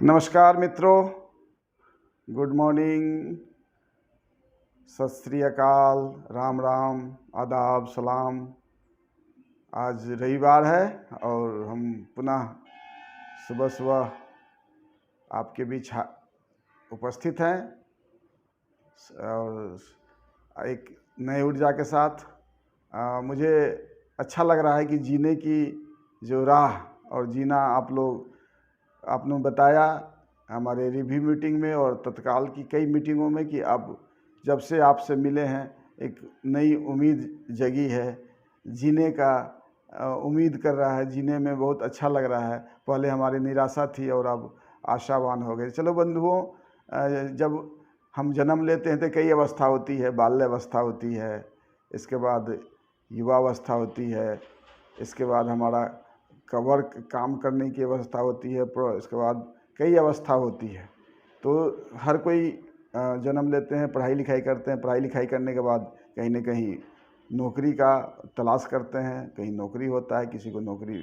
नमस्कार मित्रों, good morning, सत श्री अकाल, राम राम, आदाब, सलाम। आज रविवार है और हम पुनः सुबह सुबह आपके बीच उपस्थित हैं और एक नई ऊर्जा के साथ। मुझे अच्छा लग रहा है कि जीने की जो राह और जीना आपने बताया हमारे रिव्यू मीटिंग में और तत्काल की कई मीटिंगों में कि अब जब से आपसे मिले हैं एक नई उम्मीद जगी है, जीने का उम्मीद कर रहा है, जीने में बहुत अच्छा लग रहा है। पहले हमारी निराशा थी और अब आशावान हो गए। चलो बंधुओं, जब हम जन्म लेते हैं तो कई अवस्था होती है। बाल्यावस्था होती है, इसके बाद युवावस्था होती है, इसके बाद हमारा वर्क काम करने की अवस्था होती है, इसके बाद कई अवस्था होती है। तो हर कोई जन्म लेते हैं, पढ़ाई लिखाई करते हैं, पढ़ाई लिखाई करने के बाद कहीं ना कहीं नौकरी का तलाश करते हैं, कहीं नौकरी होता है, किसी को नौकरी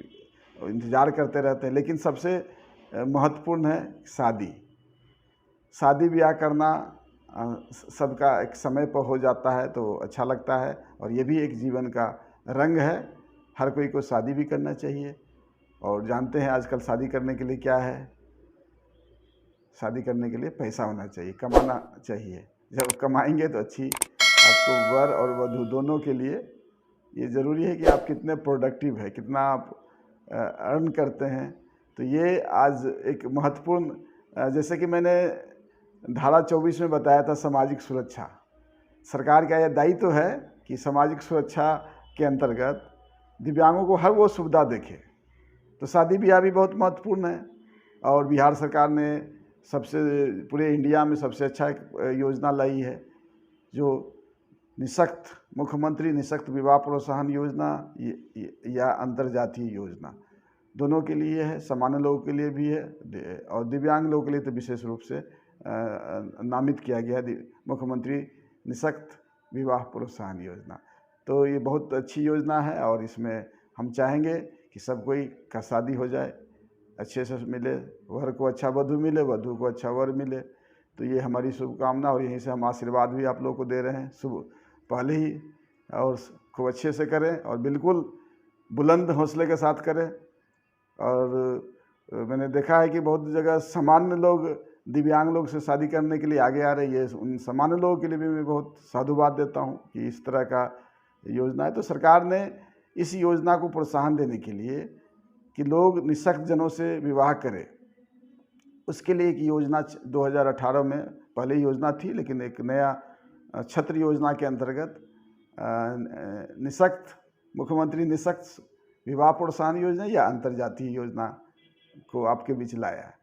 इंतज़ार करते रहते हैं। लेकिन सबसे महत्वपूर्ण है शादी। शादी ब्याह करना सबका एक समय पर हो जाता है तो अच्छा लगता है, और ये भी एक जीवन का रंग है। हर कोई को शादी भी करना चाहिए। और जानते हैं आजकल शादी करने के लिए क्या है? शादी करने के लिए पैसा होना चाहिए, कमाना चाहिए। जब कमाएंगे तो अच्छी आपको वर और वधू दोनों के लिए ये ज़रूरी है कि आप कितने प्रोडक्टिव है, कितना आप अर्न करते हैं। तो ये आज एक महत्वपूर्ण, जैसे कि मैंने धारा 24 में बताया था, सामाजिक सुरक्षा। सरकार का यह दायित्व है कि सामाजिक सुरक्षा के अंतर्गत दिव्यांगों को हर वो सुविधा देखे। तो शादी ब्याह भी बहुत महत्वपूर्ण है। और बिहार सरकार ने सबसे पूरे इंडिया में सबसे अच्छा एक योजना लाई है, जो निःशक्त मुख्यमंत्री निःशक्त विवाह प्रोत्साहन योजना या अंतर्जातीय योजना दोनों के लिए है। सामान्य लोगों के लिए भी है और दिव्यांग लोगों के लिए तो विशेष रूप से नामित किया गया है मुख्यमंत्री निःशक्त विवाह प्रोत्साहन योजना। तो ये बहुत अच्छी योजना है और इसमें हम चाहेंगे कि सब कोई का शादी हो जाए, अच्छे से मिले, वर को अच्छा वधू मिले, वधू को अच्छा वर मिले। तो ये हमारी शुभकामना, और यहीं से हम आशीर्वाद भी आप लोगों को दे रहे हैं शुभ पहले ही। और खूब अच्छे से करें और बिल्कुल बुलंद हौसले के साथ करें। और मैंने देखा है कि बहुत जगह सामान्य लोग दिव्यांग लोग से शादी करने के लिए आगे आ रही है। उन सामान्य लोगों के लिए भी मैं बहुत साधुवाद देता हूँ कि इस तरह का योजना है। तो सरकार ने इस योजना को प्रोत्साहन देने के लिए कि लोग निःशक्त जनों से विवाह करें, उसके लिए एक योजना 2018 में पहले योजना थी, लेकिन एक नया छत्र योजना के अंतर्गत निःशक्त मुख्यमंत्री निःशक्त विवाह प्रोत्साहन योजना या अंतर्जातीय योजना को आपके बीच लाया है।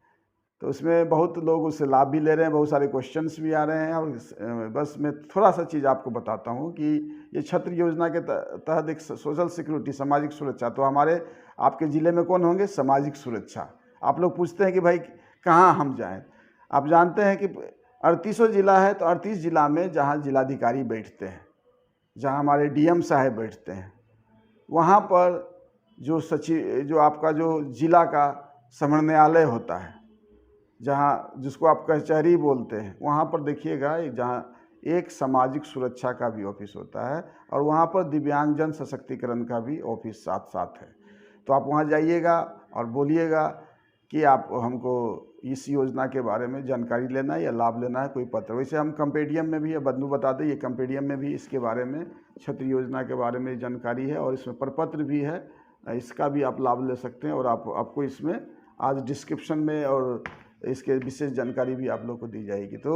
तो उसमें बहुत लोग उससे लाभ भी ले रहे हैं, बहुत सारे क्वेश्चंस भी आ रहे हैं। और बस मैं थोड़ा सा चीज़ आपको बताता हूँ कि ये छत्र योजना के तहत एक सोशल सिक्योरिटी, सामाजिक सुरक्षा, तो हमारे आपके ज़िले में कौन होंगे? सामाजिक सुरक्षा। आप लोग पूछते हैं कि भाई कहाँ हम जाएं? आप जानते हैं कि 38 ज़िला है, तो 38 ज़िला में जहाँ जिलाधिकारी बैठते हैं, जहाँ हमारे डीएम साहब बैठते हैं, वहाँ पर जो सचिव, जो आपका जो जिला का समन्वयालय होता है, जहाँ जिसको आप कचहरी बोलते हैं, वहाँ पर देखिएगा जहाँ एक सामाजिक सुरक्षा का भी ऑफिस होता है और वहाँ पर दिव्यांगजन सशक्तिकरण का भी ऑफिस साथ साथ है। तो आप वहाँ जाइएगा और बोलिएगा कि आप हमको इस योजना के बारे में जानकारी लेना है या लाभ लेना है, कोई पत्र। वैसे हम कंपेडियम में भी है, बंधु बता दें, ये कंपेडियम में भी इसके बारे में, छत्र योजना के बारे में जानकारी है और इसमें प्रपत्र भी है, इसका भी आप लाभ ले सकते हैं। और आपको इसमें आज डिस्क्रिप्शन में और इसके विशेष जानकारी भी आप लोग को दी जाएगी। तो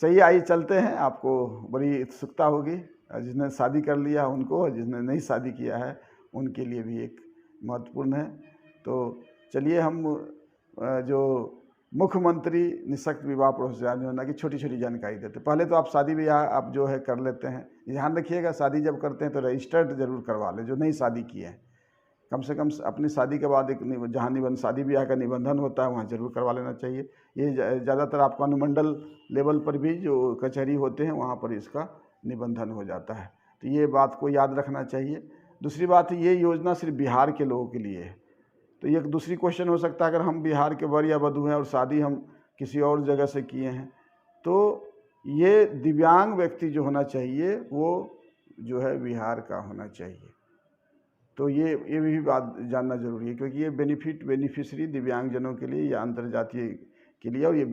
चलिए आइए चलते हैं। आपको बड़ी उत्सुकता होगी, जिसने शादी कर लिया उनको, और जिसने नहीं शादी किया है उनके लिए भी एक महत्वपूर्ण है। तो चलिए हम जो मुख्यमंत्री निःशक्त विवाह प्रोत्साहन योजना की छोटी छोटी जानकारी देते हैं। पहले तो आप शादी ब्याह आप जो है कर लेते हैं, ध्यान रखिएगा शादी जब करते हैं तो रजिस्टर्ड जरूर करवा लें, जो नहीं शादी किए हैं। कम से कम अपनी शादी के बाद एक जहाँ शादी ब्याह का निबंधन होता है वहाँ जरूर करवा लेना चाहिए। ये ज़्यादातर आपको अनुमंडल लेवल पर भी जो कचहरी होते हैं वहाँ पर इसका निबंधन हो जाता है। तो ये बात को याद रखना चाहिए। दूसरी बात, ये योजना सिर्फ बिहार के लोगों के लिए है। तो ये एक दूसरी क्वेश्चन हो सकता है, अगर हम बिहार के वर या वधू हैं और शादी हम किसी और जगह से किए हैं, तो ये दिव्यांग व्यक्ति जो होना चाहिए वो जो है बिहार का होना चाहिए। तो ये भी बात जानना जरूरी है, क्योंकि ये बेनिफिशरी दिव्यांगजनों के लिए या अंतर्जातीय के लिए और ये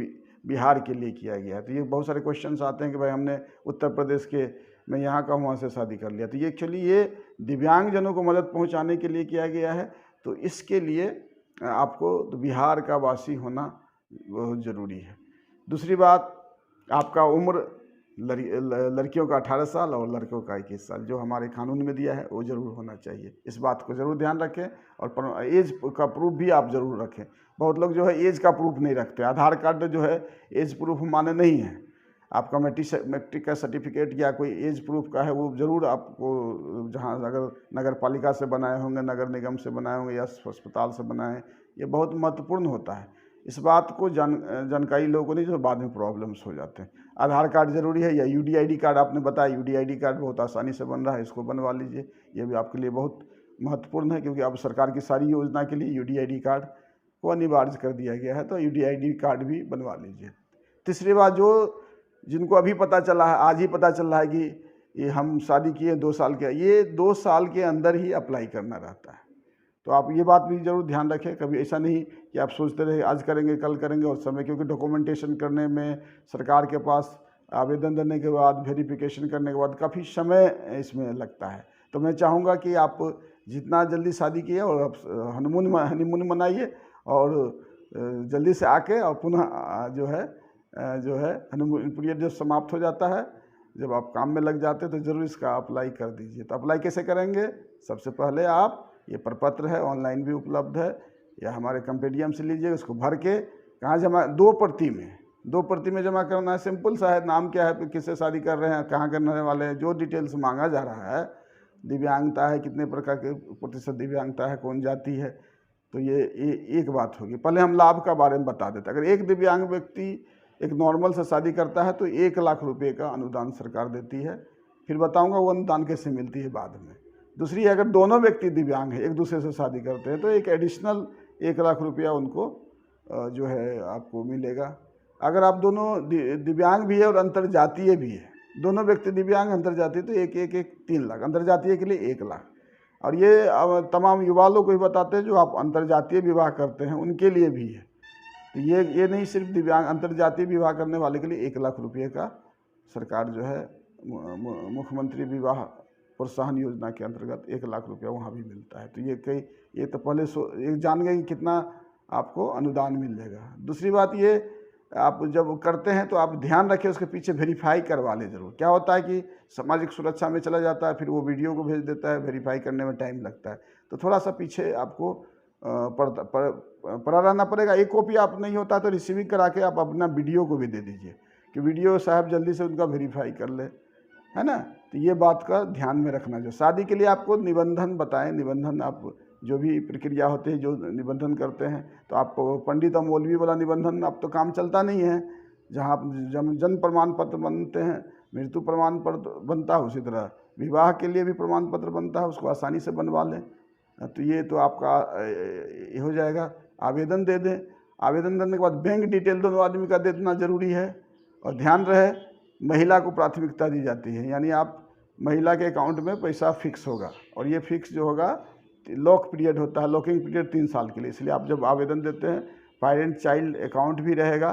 बिहार के लिए किया गया है। तो ये बहुत सारे क्वेश्चंस आते हैं कि भाई हमने उत्तर प्रदेश के, मैं यहाँ का हूँ, वहाँ से शादी कर लिया। तो ये एक्चुअली ये दिव्यांगजनों को मदद पहुँचाने के लिए किया गया है। तो इसके लिए आपको तो बिहार का वासी होना बहुत ज़रूरी है। दूसरी बात, आपका उम्र लड़कियों का 18 साल और लड़कों का 21 साल जो हमारे कानून में दिया है वो ज़रूर होना चाहिए। इस बात को ज़रूर ध्यान रखें, और एज का प्रूफ भी आप ज़रूर रखें। बहुत लोग जो है एज का प्रूफ नहीं रखते। आधार कार्ड जो है एज प्रूफ माने नहीं है। आपका मैट्रिक का सर्टिफिकेट या कोई एज प्रूफ का है वो ज़रूर आपको, जहाँ अगर नगर पालिका से बनाए होंगे, नगर निगम से बनाए होंगे या अस्पताल से बनाए, ये बहुत महत्वपूर्ण होता है। इस बात को जानकारी लोगों को नहीं, जो बाद में प्रॉब्लम्स हो जाते हैं। आधार कार्ड ज़रूरी है, या UDID कार्ड आपने बताया, UDID कार्ड बहुत आसानी से बन रहा है, इसको बनवा लीजिए। ये भी आपके लिए बहुत महत्वपूर्ण है, क्योंकि अब सरकार की सारी योजना के लिए UDID कार्ड को अनिवार्य कर दिया गया है। तो UDID कार्ड भी बनवा लीजिए। तीसरी बात, जो जिनको अभी पता चला है, आज ही पता चल रहा है कि ये हम शादी किए 2 साल के, ये 2 साल के अंदर ही अप्लाई करना रहता है। तो आप ये बात भी ज़रूर ध्यान रखें। कभी ऐसा नहीं कि आप सोचते रहे आज करेंगे कल करेंगे और समय, क्योंकि डॉक्यूमेंटेशन करने में सरकार के पास आवेदन देने के बाद वेरिफिकेशन करने के बाद काफ़ी समय इसमें लगता है। तो मैं चाहूँगा कि आप जितना जल्दी शादी किए और आप हनीमून मनाइए, और जल्दी से आके और पुनः जो है हनीमून पीरियड जब समाप्त हो जाता है, जब आप काम में लग जाते हैं, तो ज़रूर इसका अप्लाई कर दीजिए। तो अप्लाई कैसे करेंगे? सबसे पहले आप, ये प्रपत्र है, ऑनलाइन भी उपलब्ध है, या हमारे कंपेडियम से लीजिए। उसको भर के कहाँ जमा, 2 प्रति में जमा करना है। सिंपल सा है। नाम क्या है, किससे शादी कर रहे हैं, कहाँ करने वाले हैं, जो डिटेल्स मांगा जा रहा है, दिव्यांगता है, कितने प्रकार के प्रतिशत दिव्यांगता है, कौन जाति है, तो ये एक बात होगी। पहले हम लाभ का बारे में बता देते हैं। अगर एक दिव्यांग व्यक्ति एक नॉर्मल से शादी करता है तो 1 लाख रुपये का अनुदान सरकार देती है। फिर बताऊँगा वो अनुदान कैसे मिलती है बाद में। दूसरी, अगर दोनों व्यक्ति दिव्यांग हैं, एक दूसरे से शादी करते हैं, तो एक एडिशनल 1 लाख रुपया उनको जो है आपको मिलेगा। अगर आप दोनों दिव्यांग भी है और अंतर्जातीय भी है, दोनों व्यक्ति दिव्यांग अंतर्जातीय, तो एक 3 लाख, अंतर्जातीय के लिए 1 लाख। और ये तमाम युवा लोग को भी बताते हैं जो आप अंतर्जातीय विवाह करते हैं उनके लिए भी है। तो ये नहीं सिर्फ दिव्यांग, अंतर्जातीय विवाह करने वाले के लिए 1 लाख रुपये का सरकार जो है मुख्यमंत्री विवाह प्रोत्साहन योजना के अंतर्गत 1 लाख रुपया वहाँ भी मिलता है। तो ये तो पहले ये जान गए कि कितना आपको अनुदान मिल जाएगा। दूसरी बात, ये आप जब करते हैं तो आप ध्यान रखें, उसके पीछे वेरीफाई करवा लें ज़रूर। क्या होता है कि सामाजिक सुरक्षा में चला जाता है, फिर वो वीडियो को भेज देता है, वेरीफाई करने में टाइम लगता है। तो थोड़ा सा पीछे आपको पड़ा रहना पड़ेगा। एक कॉपी आप नहीं होता तो रिसीविंग करा के आप अपना वीडियो को भी दे दीजिए कि वीडियो साहब जल्दी से उनका वेरीफाई कर ले, है ना। तो ये बात का ध्यान में रखना। जो शादी के लिए आपको निबंधन बताएं, निबंधन आप जो भी प्रक्रिया होती है, जो निबंधन करते हैं, तो आप पंडित और मौलवी वाला निबंधन अब तो काम चलता नहीं है। जहाँ आप जन्म प्रमाण पत्र बनते हैं, मृत्यु प्रमाण पत्र बनता है, उसी तरह विवाह के लिए भी प्रमाण पत्र बनता है, उसको आसानी से बनवा लें। तो ये तो आपका ये हो जाएगा। आवेदन दे दें। आवेदन देने के बाद बैंक डिटेल दोनों आदमी का दे देना जरूरी है। और ध्यान रहे, महिला को प्राथमिकता दी जाती है, यानी आप महिला के अकाउंट में पैसा फिक्स होगा, और ये फिक्स जो होगा लॉक पीरियड होता है, लॉकिंग पीरियड 3 साल के लिए। इसलिए आप जब आवेदन देते हैं, पेरेंट चाइल्ड अकाउंट भी रहेगा,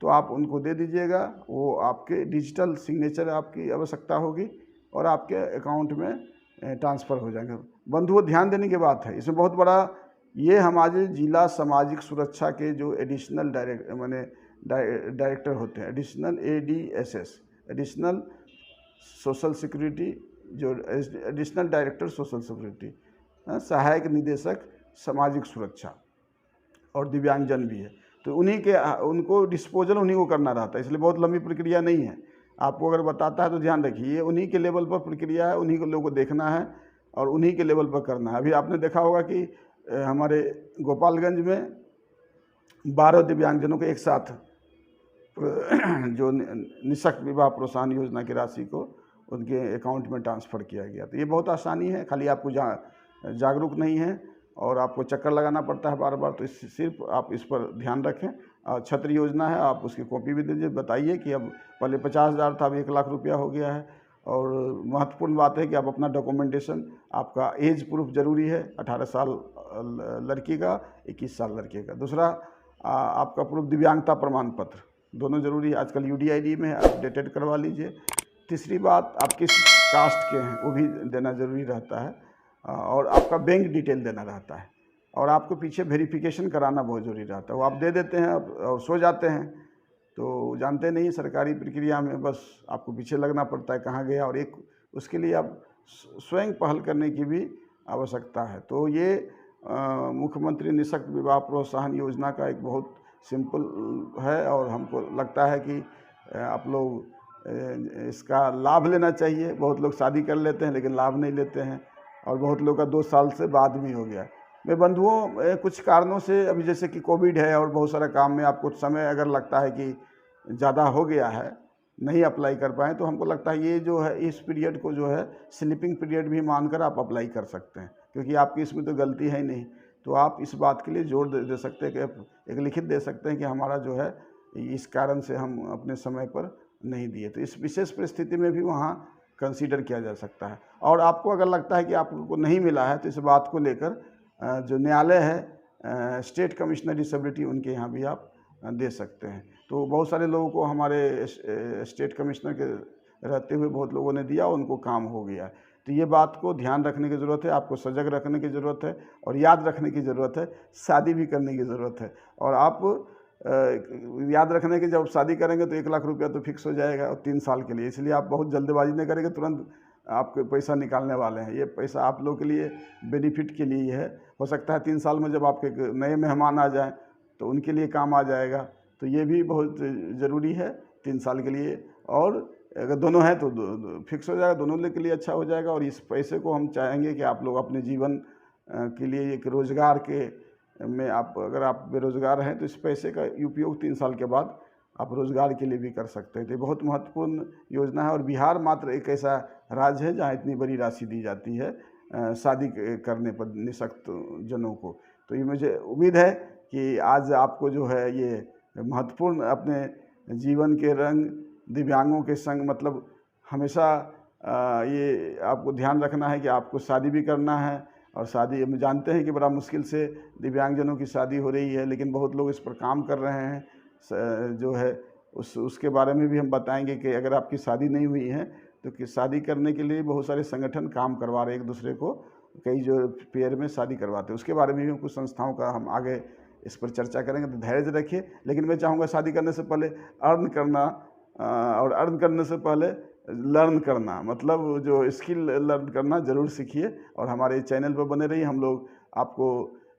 तो आप उनको दे दीजिएगा। वो आपके डिजिटल सिग्नेचर आपकी आवश्यकता होगी और आपके अकाउंट में ट्रांसफ़र हो जाएंगे। बंधुओं, ध्यान देने की बात है, इसमें बहुत बड़ा, ये हमारे जिला सामाजिक सुरक्षा के जो एडिशनल डायरेक्टर होते हैं, additional ADSS, additional social security, जो एडिशनल डायरेक्टर सोशल सिक्योरिटी, सहायक निदेशक सामाजिक सुरक्षा और दिव्यांगजन भी है। तो उनको डिस्पोजल उन्हीं को करना रहता है, इसलिए बहुत लंबी प्रक्रिया नहीं है। आपको अगर बताता है तो ध्यान रखिए, ये उन्हीं के लेवल पर प्रक्रिया है, उन्हीं को लोगों को देखना है और उन्हीं के लेवल पर करना है। अभी आपने देखा होगा कि हमारे गोपालगंज में 12 दिव्यांगजनों को एक साथ जो निःशक्त विवाह प्रोत्साहन योजना की राशि को उनके अकाउंट में ट्रांसफ़र किया गया। तो ये बहुत आसानी है, खाली आपको जागरूक नहीं है और आपको चक्कर लगाना पड़ता है बार बार। तो सिर्फ आप इस पर ध्यान रखें। छत्र योजना है, आप उसकी कॉपी भी दीजिए, बताइए कि अब पहले 50,000 था, अब 1,00,000 रुपया हो गया है। और महत्वपूर्ण बात है कि आप अपना डॉक्यूमेंटेशन, आपका एज प्रूफ जरूरी है, 18 साल लड़की का, 21 साल लड़के का। दूसरा आपका प्रूफ दिव्यांगता प्रमाण पत्र, दोनों जरूरी है। आजकल UDID में अपडेटेड करवा लीजिए। तीसरी बात, आप किस कास्ट के हैं वो भी देना ज़रूरी रहता है। और आपका बैंक डिटेल देना रहता है। और आपको पीछे वेरिफिकेशन कराना बहुत ज़रूरी रहता है। वो आप दे देते हैं और सो जाते हैं, तो जानते नहीं सरकारी प्रक्रिया में बस आपको पीछे लगना पड़ता है कहाँ गया। और एक उसके लिए आप स्वयं पहल करने की भी आवश्यकता है। तो ये मुख्यमंत्री निःशक्त विवाह प्रोत्साहन योजना का एक बहुत सिंपल है, और हमको लगता है कि आप लोग इसका लाभ लेना चाहिए। बहुत लोग शादी कर लेते हैं लेकिन लाभ नहीं लेते हैं, और बहुत लोग का 2 साल से बाद भी हो गया। मेरे बंधुओं, कुछ कारणों से अभी जैसे कि कोविड है और बहुत सारा काम में आपको समय अगर लगता है कि ज़्यादा हो गया है, नहीं अप्लाई कर पाए, तो हमको लगता है ये जो है इस पीरियड को जो है स्लीपिंग पीरियड भी मानकर आप अप्लाई कर सकते हैं, क्योंकि आपकी इसमें तो गलती है ही नहीं। तो आप इस बात के लिए जोर दे सकते हैं कि एक लिखित दे सकते हैं कि हमारा जो है इस कारण से हम अपने समय पर नहीं दिए। तो इस विशेष परिस्थिति में भी वहाँ कंसीडर किया जा सकता है। और आपको अगर लगता है कि आपको नहीं मिला है, तो इस बात को लेकर जो न्यायालय है, स्टेट कमिश्नर डिसेबिलिटी, उनके यहाँ भी आप दे सकते हैं। तो बहुत सारे लोगों को हमारे स्टेट कमिश्नर के रहते हुए बहुत लोगों ने दिया, उनको काम हो गया। तो ये बात को ध्यान रखने की ज़रूरत है, आपको सजग रखने की ज़रूरत है, और याद रखने की ज़रूरत है, शादी भी करने की ज़रूरत है। और आप याद रखने की, जब शादी करेंगे तो 1,00,000 रुपया तो फिक्स हो जाएगा, और 3 साल के लिए। इसलिए आप बहुत जल्दबाजी नहीं करेंगे, तुरंत आपको पैसा निकालने वाले हैं। ये पैसा आप लोगों के लिए बेनिफिट के लिए है। हो सकता है 3 साल में जब आपके नए मेहमान आ जाएं तो उनके लिए काम आ जाएगा। तो ये भी बहुत ज़रूरी है 3 साल के लिए। और अगर दोनों हैं तो फिक्स हो जाएगा, दोनों के लिए अच्छा हो जाएगा। और इस पैसे को हम चाहेंगे कि आप लोग अपने जीवन के लिए एक रोज़गार के में, आप अगर आप बेरोज़गार हैं तो इस पैसे का उपयोग 3 साल के बाद आप रोज़गार के लिए भी कर सकते हैं। तो ये बहुत महत्वपूर्ण योजना है। और बिहार मात्र एक ऐसा राज्य है जहाँ इतनी बड़ी राशि दी जाती है शादी करने पर निःशक्त जनों को। तो ये मुझे उम्मीद है कि आज आपको जो है ये महत्वपूर्ण अपने जीवन के रंग दिव्यांगों के संग, मतलब हमेशा ये आपको ध्यान रखना है कि आपको शादी भी करना है। और शादी हम जानते हैं कि बड़ा मुश्किल से दिव्यांगजनों की शादी हो रही है, लेकिन बहुत लोग इस पर काम कर रहे हैं। जो है उसके बारे में भी हम बताएंगे कि अगर आपकी शादी नहीं हुई है तो कि शादी करने के लिए बहुत सारे संगठन काम करवा रहे हैं एक दूसरे को, कई जो पेयर में शादी करवाते हैं। उसके बारे में भी कुछ संस्थाओं का हम आगे इस पर चर्चा करेंगे। तो धैर्य रखिए। लेकिन मैं चाहूँगा शादी करने से पहले अर्न करना, और अर्न करने से पहले लर्न करना, मतलब जो स्किल लर्न करना ज़रूर सीखिए। और हमारे चैनल पर बने रहिए। हम लोग आपको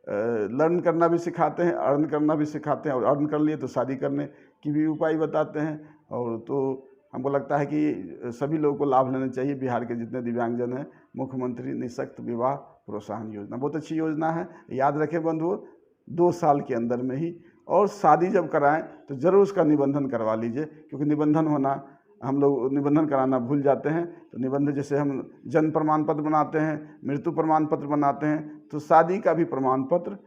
लर्न करना भी सिखाते हैं, अर्न करना भी सिखाते हैं। और अर्न कर लिए तो शादी करने की भी उपाय बताते हैं। और तो हमको लगता है कि सभी लोगों को लाभ लेना चाहिए। बिहार के जितने दिव्यांगजन हैं, मुख्यमंत्री निःशक्त विवाह प्रोत्साहन योजना बहुत अच्छी योजना है। याद रखें बंधुओं, 2 साल के अंदर में ही। और शादी जब कराएं तो ज़रूर उसका निबंधन करवा लीजिए, क्योंकि निबंधन होना, हम लोग निबंधन कराना भूल जाते हैं। तो निबंधन, जैसे हम जन्म प्रमाण पत्र बनाते हैं, मृत्यु प्रमाण पत्र बनाते हैं, तो शादी का भी प्रमाण पत्र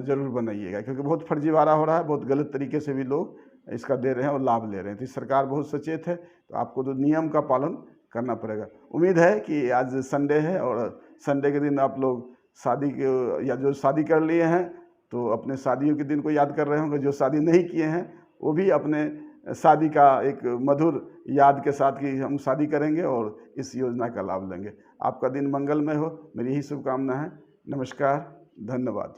ज़रूर बनाइएगा, क्योंकि बहुत फर्जीवाड़ा हो रहा है, बहुत गलत तरीके से भी लोग इसका दे रहे हैं और लाभ ले रहे हैं। तो सरकार बहुत सचेत है, तो आपको तो नियम का पालन करना पड़ेगा। उम्मीद है कि आज संडे है, और संडे के दिन आप लोग शादी के, या जो शादी कर लिए हैं तो अपने शादियों के दिन को याद कर रहे होंगे। जो शादी नहीं किए हैं वो भी अपने शादी का एक मधुर याद के साथ कि हम शादी करेंगे और इस योजना का लाभ लेंगे। आपका दिन मंगलमय हो, मेरी यही शुभकामना है। नमस्कार, धन्यवाद।